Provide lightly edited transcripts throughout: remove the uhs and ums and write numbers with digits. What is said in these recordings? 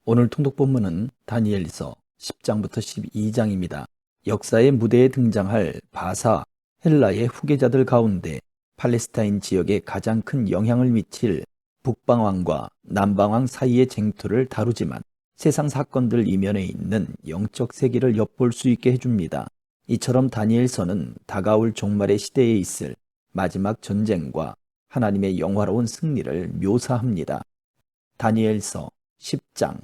오늘 통독 본문은 다니엘서 10장부터 12장입니다. 역사의 무대에 등장할 바사, 헬라의 후계자들 가운데 팔레스타인 지역에 가장 큰 영향을 미칠 북방왕과 남방왕 사이의 쟁투를 다루지만 세상 사건들 이면에 있는 영적 세계를 엿볼 수 있게 해줍니다. 이처럼 다니엘서는 다가올 종말의 시대에 있을 마지막 전쟁과 하나님의 영화로운 승리를 묘사합니다. 다니엘서 10장.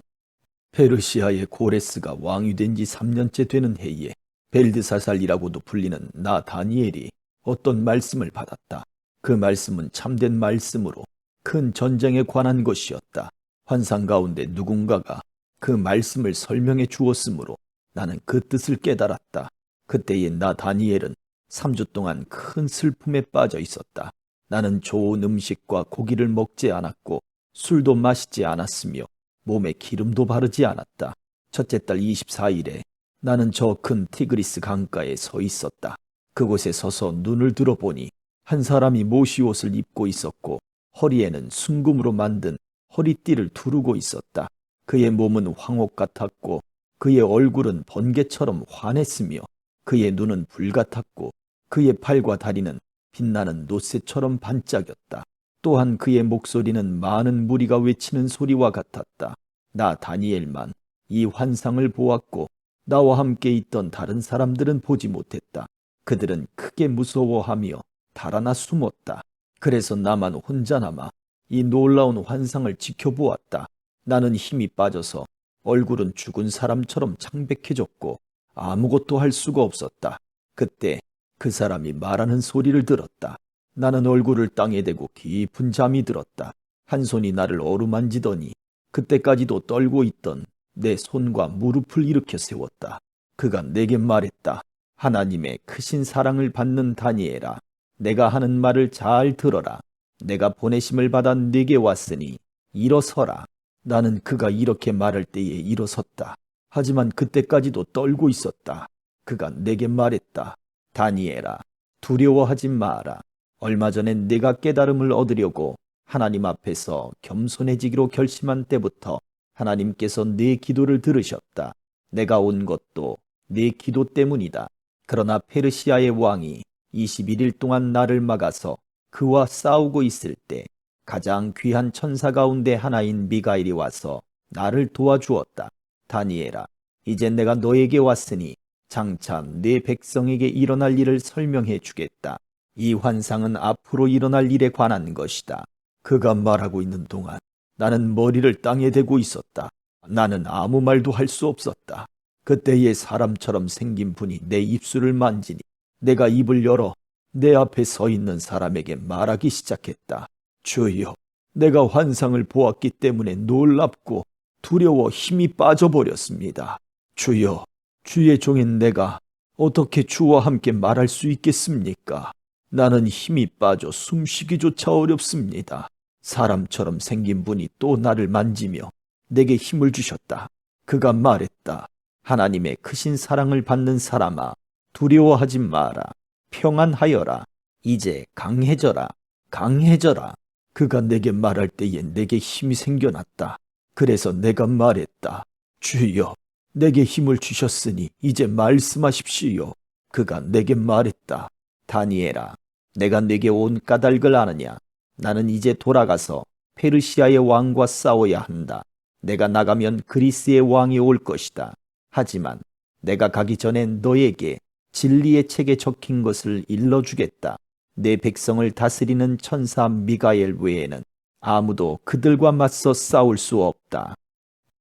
페르시아의 고레스가 왕이 된 지 3년째 되는 해에 벨드사살이라고도 불리는 나 다니엘이 어떤 말씀을 받았다. 그 말씀은 참된 말씀으로 큰 전쟁에 관한 것이었다. 환상 가운데 누군가가 그 말씀을 설명해 주었으므로 나는 그 뜻을 깨달았다. 그때에 나 다니엘은 3주 동안 큰 슬픔에 빠져 있었다. 나는 좋은 음식과 고기를 먹지 않았고 술도 마시지 않았으며 몸에 기름도 바르지 않았다. 첫째 달 24일에 나는 저 큰 티그리스 강가에 서 있었다. 그곳에 서서 눈을 들어보니 한 사람이 모시옷을 입고 있었고 허리에는 순금으로 만든 허리띠를 두르고 있었다. 그의 몸은 황옥 같았고 그의 얼굴은 번개처럼 환했으며 그의 눈은 불 같았고 그의 팔과 다리는 빛나는 노새처럼 반짝였다. 또한 그의 목소리는 많은 무리가 외치는 소리와 같았다. 나 다니엘만 이 환상을 보았고 나와 함께 있던 다른 사람들은 보지 못했다. 그들은 크게 무서워하며 달아나 숨었다. 그래서 나만 혼자 남아 이 놀라운 환상을 지켜보았다. 나는 힘이 빠져서 얼굴은 죽은 사람처럼 창백해졌고 아무것도 할 수가 없었다. 그때 그 사람이 말하는 소리를 들었다. 나는 얼굴을 땅에 대고 깊은 잠이 들었다. 한 손이 나를 어루만지더니 그때까지도 떨고 있던 내 손과 무릎을 일으켜 세웠다. 그가 내게 말했다. 하나님의 크신 사랑을 받는 다니엘아, 내가 하는 말을 잘 들어라. 내가 보내심을 받아 네게 왔으니 일어서라. 나는 그가 이렇게 말할 때에 일어섰다. 하지만 그때까지도 떨고 있었다. 그가 내게 말했다. 다니엘아, 두려워하지 마라. 얼마 전에 내가 깨달음을 얻으려고 하나님 앞에서 겸손해지기로 결심한 때부터 하나님께서 내 기도를 들으셨다. 내가 온 것도 내 기도 때문이다. 그러나 페르시아의 왕이 21일 동안 나를 막아서 그와 싸우고 있을 때 가장 귀한 천사 가운데 하나인 미가엘이 와서 나를 도와주었다. 다니엘아, 이제 내가 너에게 왔으니 장차 네 백성에게 일어날 일을 설명해 주겠다. 이 환상은 앞으로 일어날 일에 관한 것이다. 그가 말하고 있는 동안 나는 머리를 땅에 대고 있었다. 나는 아무 말도 할 수 없었다. 그때의 사람처럼 생긴 분이 내 입술을 만지니 내가 입을 열어 내 앞에 서 있는 사람에게 말하기 시작했다. 주여, 내가 환상을 보았기 때문에 놀랍고 두려워 힘이 빠져버렸습니다. 주여, 주의 종인 내가 어떻게 주와 함께 말할 수 있겠습니까? 나는 힘이 빠져 숨쉬기조차 어렵습니다. 사람처럼 생긴 분이 또 나를 만지며 내게 힘을 주셨다. 그가 말했다. 하나님의 크신 사랑을 받는 사람아, 두려워하지 마라. 평안하여라. 이제 강해져라. 강해져라. 그가 내게 말할 때에 내게 힘이 생겨났다. 그래서 내가 말했다. 주여, 내게 힘을 주셨으니 이제 말씀하십시오. 그가 내게 말했다. 다니엘아, 내가 네게 온 까닭을 아느냐? 나는 이제 돌아가서 페르시아의 왕과 싸워야 한다. 내가 나가면 그리스의 왕이 올 것이다. 하지만 내가 가기 전에 너에게 진리의 책에 적힌 것을 일러주겠다. 내 백성을 다스리는 천사 미가엘 외에는 아무도 그들과 맞서 싸울 수 없다.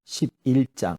11장.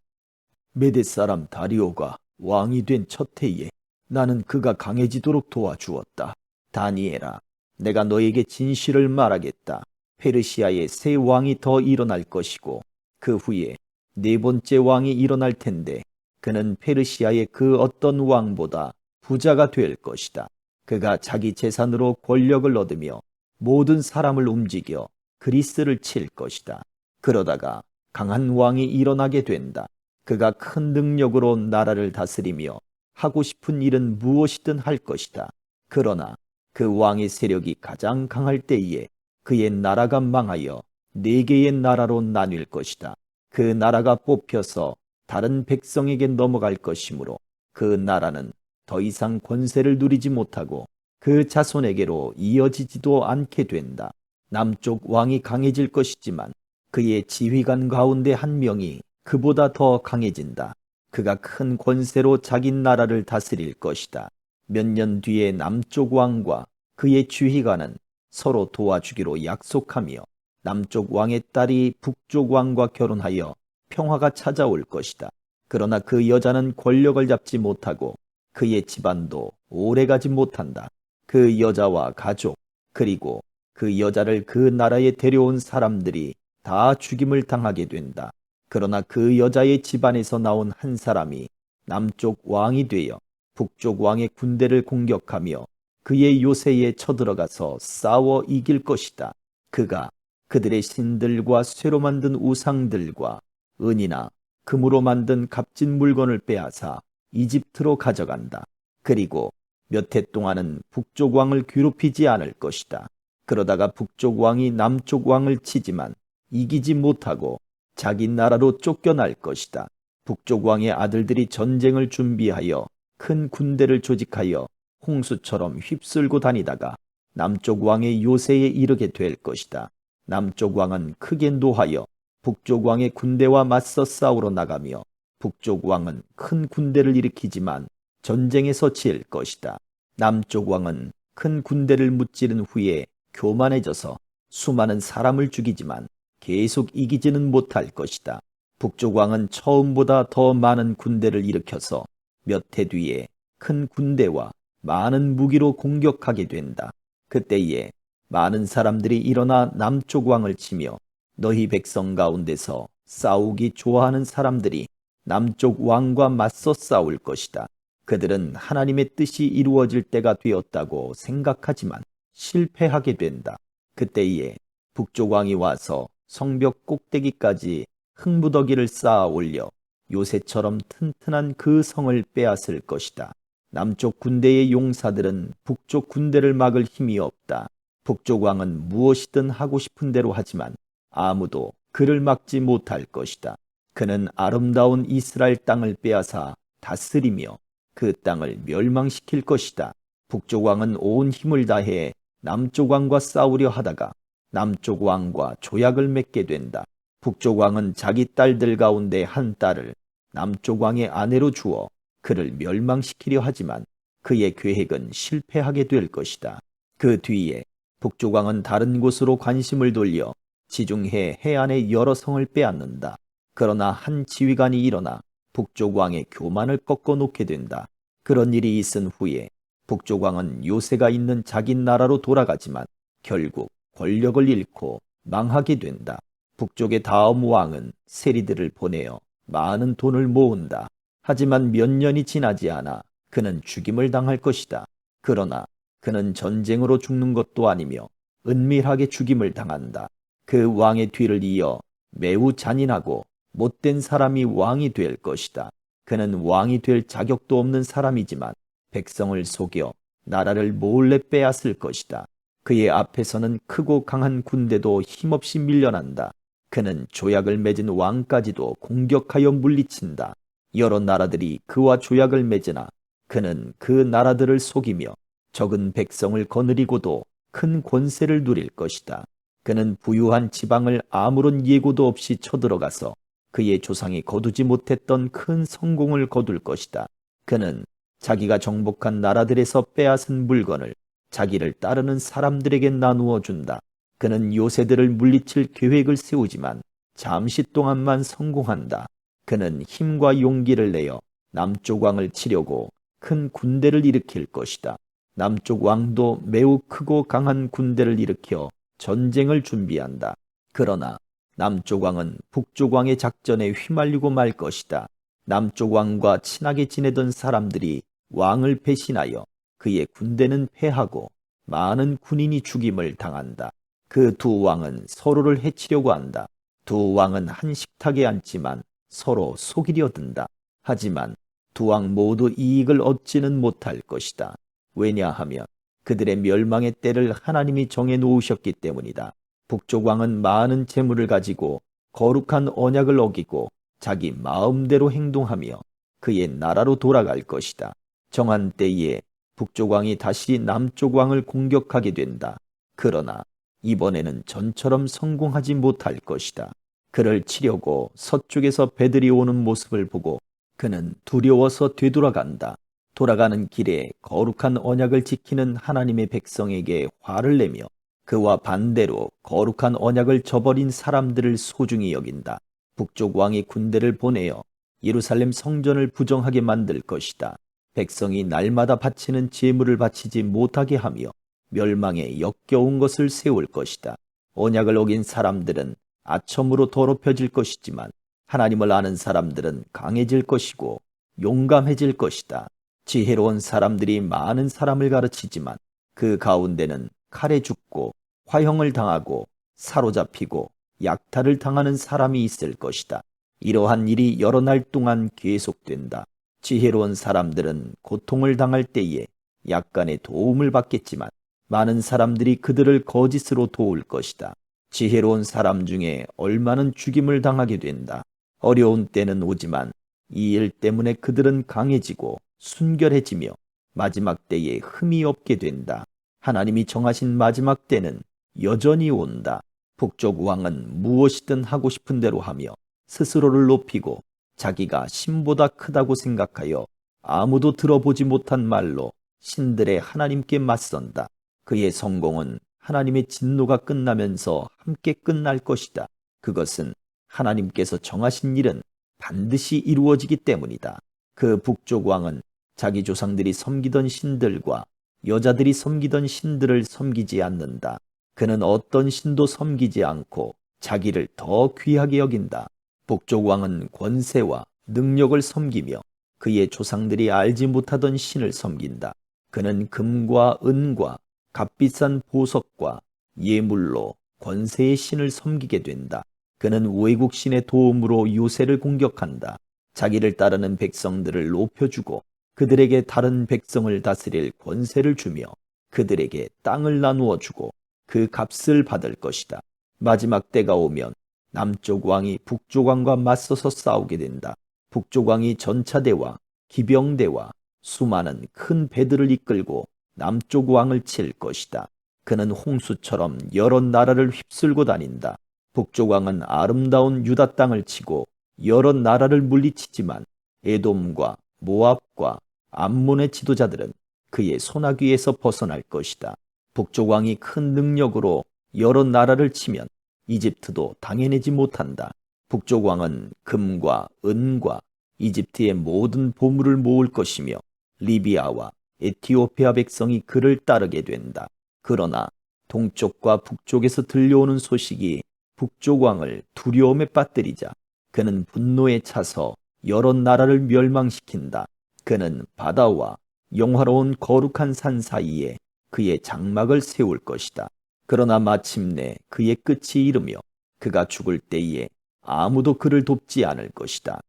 메대 사람 다리오가 왕이 된 첫 해에 나는 그가 강해지도록 도와주었다. 다니엘아, 내가 너에게 진실을 말하겠다. 페르시아에 새 왕이 더 일어날 것이고 그 후에 네 번째 왕이 일어날 텐데 그는 페르시아의 그 어떤 왕보다 부자가 될 것이다. 그가 자기 재산으로 권력을 얻으며 모든 사람을 움직여 그리스를 칠 것이다. 그러다가 강한 왕이 일어나게 된다. 그가 큰 능력으로 나라를 다스리며 하고 싶은 일은 무엇이든 할 것이다. 그러나 그 왕의 세력이 가장 강할 때에 그의 나라가 망하여 네 개의 나라로 나뉠 것이다. 그 나라가 뽑혀서 다른 백성에게 넘어갈 것이므로 그 나라는 더 이상 권세를 누리지 못하고 그 자손에게로 이어지지도 않게 된다. 남쪽 왕이 강해질 것이지만 그의 지휘관 가운데 한 명이 그보다 더 강해진다. 그가 큰 권세로 자기 나라를 다스릴 것이다. 몇 년 뒤에 남쪽 왕과 그의 지휘관은 서로 도와주기로 약속하며 남쪽 왕의 딸이 북쪽 왕과 결혼하여 평화가 찾아올 것이다. 그러나 그 여자는 권력을 잡지 못하고 그의 집안도 오래가지 못한다. 그 여자와 가족, 그리고 그 여자를 그 나라에 데려온 사람들이 다 죽임을 당하게 된다. 그러나 그 여자의 집안에서 나온 한 사람이 남쪽 왕이 되어 북쪽 왕의 군대를 공격하며 그의 요새에 쳐들어가서 싸워 이길 것이다. 그가 그들의 신들과 쇠로 만든 우상들과 은이나 금으로 만든 값진 물건을 빼앗아 이집트로 가져간다. 그리고 몇 해 동안은 북쪽 왕을 괴롭히지 않을 것이다. 그러다가 북쪽 왕이 남쪽 왕을 치지만 이기지 못하고 자기 나라로 쫓겨날 것이다. 북쪽 왕의 아들들이 전쟁을 준비하여 큰 군대를 조직하여 홍수처럼 휩쓸고 다니다가 남쪽 왕의 요새에 이르게 될 것이다. 남쪽 왕은 크게 노하여 북쪽 왕의 군대와 맞서 싸우러 나가며 북쪽 왕은 큰 군대를 일으키지만 전쟁에서 질 것이다. 남쪽 왕은 큰 군대를 무찌른 후에 교만해져서 수많은 사람을 죽이지만 계속 이기지는 못할 것이다. 북쪽 왕은 처음보다 더 많은 군대를 일으켜서 몇 해 뒤에 큰 군대와 많은 무기로 공격하게 된다. 그때에 많은 사람들이 일어나 남쪽 왕을 치며 너희 백성 가운데서 싸우기 좋아하는 사람들이 남쪽 왕과 맞서 싸울 것이다. 그들은 하나님의 뜻이 이루어질 때가 되었다고 생각하지만 실패하게 된다. 그때에 북쪽 왕이 와서 성벽 꼭대기까지 흙무더기를 쌓아 올려 요새처럼 튼튼한 그 성을 빼앗을 것이다. 남쪽 군대의 용사들은 북쪽 군대를 막을 힘이 없다. 북쪽 왕은 무엇이든 하고 싶은 대로 하지만 아무도 그를 막지 못할 것이다. 그는 아름다운 이스라엘 땅을 빼앗아 다스리며 그 땅을 멸망시킬 것이다. 북쪽 왕은 온 힘을 다해 남쪽 왕과 싸우려 하다가 남쪽 왕과 조약을 맺게 된다. 북쪽 왕은 자기 딸들 가운데 한 딸을 남쪽 왕의 아내로 주어 그를 멸망시키려 하지만 그의 계획은 실패하게 될 것이다. 그 뒤에 북쪽 왕은 다른 곳으로 관심을 돌려 지중해 해안의 여러 성을 빼앗는다. 그러나 한 지휘관이 일어나 북쪽 왕의 교만을 꺾어 놓게 된다. 그런 일이 있은 후에 북쪽 왕은 요새가 있는 자기 나라로 돌아가지만 결국 권력을 잃고 망하게 된다. 북쪽의 다음 왕은 세리들을 보내어 많은 돈을 모은다. 하지만 몇 년이 지나지 않아 그는 죽임을 당할 것이다. 그러나 그는 전쟁으로 죽는 것도 아니며 은밀하게 죽임을 당한다. 그 왕의 뒤를 이어 매우 잔인하고 못된 사람이 왕이 될 것이다. 그는 왕이 될 자격도 없는 사람이지만 백성을 속여 나라를 몰래 빼앗을 것이다. 그의 앞에서는 크고 강한 군대도 힘없이 밀려난다. 그는 조약을 맺은 왕까지도 공격하여 물리친다. 여러 나라들이 그와 조약을 맺으나 그는 그 나라들을 속이며 적은 백성을 거느리고도 큰 권세를 누릴 것이다. 그는 부유한 지방을 아무런 예고도 없이 쳐들어가서 그의 조상이 거두지 못했던 큰 성공을 거둘 것이다. 그는 자기가 정복한 나라들에서 빼앗은 물건을 자기를 따르는 사람들에게 나누어 준다. 그는 요새들을 물리칠 계획을 세우지만 잠시 동안만 성공한다. 그는 힘과 용기를 내어 남쪽 왕을 치려고 큰 군대를 일으킬 것이다. 남쪽 왕도 매우 크고 강한 군대를 일으켜 전쟁을 준비한다. 그러나 남쪽 왕은 북쪽 왕의 작전에 휘말리고 말 것이다. 남쪽 왕과 친하게 지내던 사람들이 왕을 배신하여 그의 군대는 패하고 많은 군인이 죽임을 당한다. 그 두 왕은 서로를 해치려고 한다. 두 왕은 한 식탁에 앉지만 서로 속이려 든다. 하지만 두 왕 모두 이익을 얻지는 못할 것이다. 왜냐하면 그들의 멸망의 때를 하나님이 정해 놓으셨기 때문이다. 북쪽 왕은 많은 재물을 가지고 거룩한 언약을 어기고 자기 마음대로 행동하며 그의 나라로 돌아갈 것이다. 정한 때에 북쪽 왕이 다시 남쪽 왕을 공격하게 된다. 그러나 이번에는 전처럼 성공하지 못할 것이다. 그를 치려고 서쪽에서 배들이 오는 모습을 보고 그는 두려워서 되돌아간다. 돌아가는 길에 거룩한 언약을 지키는 하나님의 백성에게 화를 내며 그와 반대로 거룩한 언약을 저버린 사람들을 소중히 여긴다. 북쪽 왕이 군대를 보내어 예루살렘 성전을 부정하게 만들 것이다. 백성이 날마다 바치는 제물을 바치지 못하게 하며 멸망에 역겨운 것을 세울 것이다. 언약을 어긴 사람들은 아첨으로 더럽혀질 것이지만 하나님을 아는 사람들은 강해질 것이고 용감해질 것이다. 지혜로운 사람들이 많은 사람을 가르치지만 그 가운데는 칼에 죽고 화형을 당하고 사로잡히고 약탈을 당하는 사람이 있을 것이다. 이러한 일이 여러 날 동안 계속된다. 지혜로운 사람들은 고통을 당할 때에 약간의 도움을 받겠지만 많은 사람들이 그들을 거짓으로 도울 것이다. 지혜로운 사람 중에 얼마는 죽임을 당하게 된다. 어려운 때는 오지만 이 일 때문에 그들은 강해지고 순결해지며 마지막 때에 흠이 없게 된다. 하나님이 정하신 마지막 때는 여전히 온다. 북쪽 왕은 무엇이든 하고 싶은 대로 하며 스스로를 높이고 자기가 신보다 크다고 생각하여 아무도 들어보지 못한 말로 신들의 하나님께 맞선다. 그의 성공은 하나님의 진노가 끝나면서 함께 끝날 것이다. 그것은 하나님께서 정하신 일은 반드시 이루어지기 때문이다. 그 북쪽 왕은 자기 조상들이 섬기던 신들과 여자들이 섬기던 신들을 섬기지 않는다. 그는 어떤 신도 섬기지 않고 자기를 더 귀하게 여긴다. 북쪽 왕은 권세와 능력을 섬기며 그의 조상들이 알지 못하던 신을 섬긴다. 그는 금과 은과 값비싼 보석과 예물로 권세의 신을 섬기게 된다. 그는 외국 신의 도움으로 요새를 공격한다. 자기를 따르는 백성들을 높여주고 그들에게 다른 백성을 다스릴 권세를 주며 그들에게 땅을 나누어 주고 그 값을 받을 것이다. 마지막 때가 오면 남쪽 왕이 북쪽 왕과 맞서서 싸우게 된다. 북쪽 왕이 전차대와 기병대와 수많은 큰 배들을 이끌고 남쪽 왕을 칠 것이다. 그는 홍수처럼 여러 나라를 휩쓸고 다닌다. 북쪽 왕은 아름다운 유다 땅을 치고 여러 나라를 물리치지만 에돔과 모압과 암몬의 지도자들은 그의 손아귀에서 벗어날 것이다. 북쪽 왕이 큰 능력으로 여러 나라를 치면 이집트도 당해내지 못한다. 북쪽 왕은 금과 은과 이집트의 모든 보물을 모을 것이며 리비아와 에티오피아 백성이 그를 따르게 된다. 그러나 동쪽과 북쪽에서 들려오는 소식이 북쪽 왕을 두려움에 빠뜨리자 그는 분노에 차서 여러 나라를 멸망시킨다. 그는 바다와 영화로운 거룩한 산 사이에 그의 장막을 세울 것이다. 그러나 마침내 그의 끝이 이르며 그가 죽을 때에 아무도 그를 돕지 않을 것이다.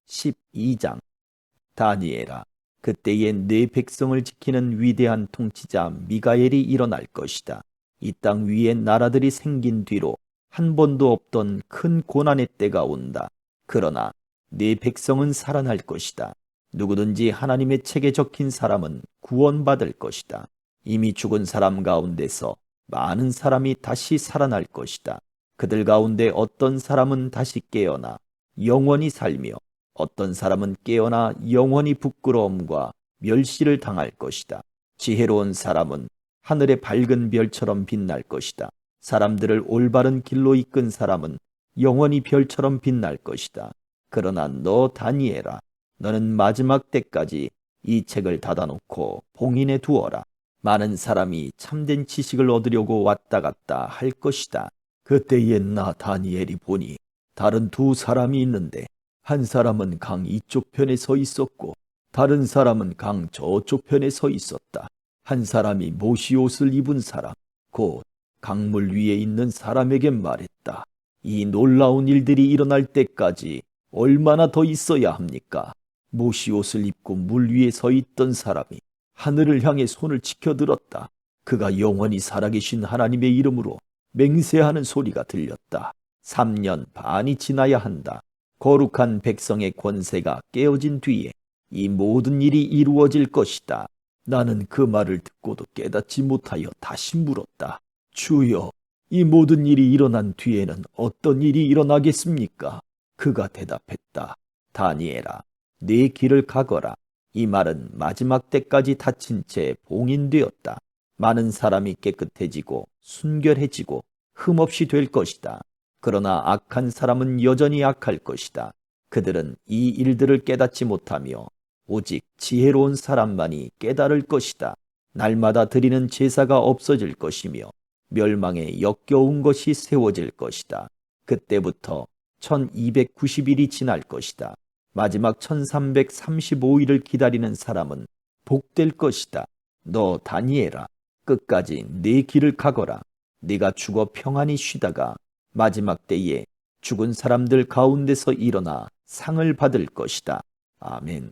12장 다니엘아, 그때에 네 백성을 지키는 위대한 통치자 미가엘이 일어날 것이다. 이 땅 위에 나라들이 생긴 뒤로 한 번도 없던 큰 고난의 때가 온다. 그러나 네 백성은 살아날 것이다. 누구든지 하나님의 책에 적힌 사람은 구원받을 것이다. 이미 죽은 사람 가운데서 많은 사람이 다시 살아날 것이다. 그들 가운데 어떤 사람은 다시 깨어나 영원히 살며 어떤 사람은 깨어나 영원히 부끄러움과 멸시를 당할 것이다. 지혜로운 사람은 하늘의 밝은 별처럼 빛날 것이다. 사람들을 올바른 길로 이끈 사람은 영원히 별처럼 빛날 것이다. 그러나 너 다니엘아, 너는 마지막 때까지 이 책을 닫아놓고 봉인해 두어라. 많은 사람이 참된 지식을 얻으려고 왔다 갔다 할 것이다. 그때에 나 다니엘이 보니 다른 두 사람이 있는데 한 사람은 강 이쪽 편에 서 있었고 다른 사람은 강 저쪽 편에 서 있었다. 한 사람이 모시옷을 입은 사람, 곧 강물 위에 있는 사람에게 말했다. 이 놀라운 일들이 일어날 때까지 얼마나 더 있어야 합니까? 모시옷을 입고 물 위에 서 있던 사람이 하늘을 향해 손을 치켜들었다. 그가 영원히 살아계신 하나님의 이름으로 맹세하는 소리가 들렸다. 3년 반이 지나야 한다. 거룩한 백성의 권세가 깨어진 뒤에 이 모든 일이 이루어질 것이다. 나는 그 말을 듣고도 깨닫지 못하여 다시 물었다. 주여, 이 모든 일이 일어난 뒤에는 어떤 일이 일어나겠습니까? 그가 대답했다. 다니엘아, 네 길을 가거라. 이 말은 마지막 때까지 닫힌 채 봉인되었다. 많은 사람이 깨끗해지고 순결해지고 흠없이 될 것이다. 그러나 악한 사람은 여전히 악할 것이다. 그들은 이 일들을 깨닫지 못하며 오직 지혜로운 사람만이 깨달을 것이다. 날마다 드리는 제사가 없어질 것이며 멸망에 역겨운 것이 세워질 것이다. 그때부터 1290일이 지날 것이다. 마지막 1335일을 기다리는 사람은 복될 것이다. 너 다니엘아, 끝까지 네 길을 가거라. 네가 죽어 평안히 쉬다가 마지막 때에 죽은 사람들 가운데서 일어나 상을 받을 것이다. 아멘.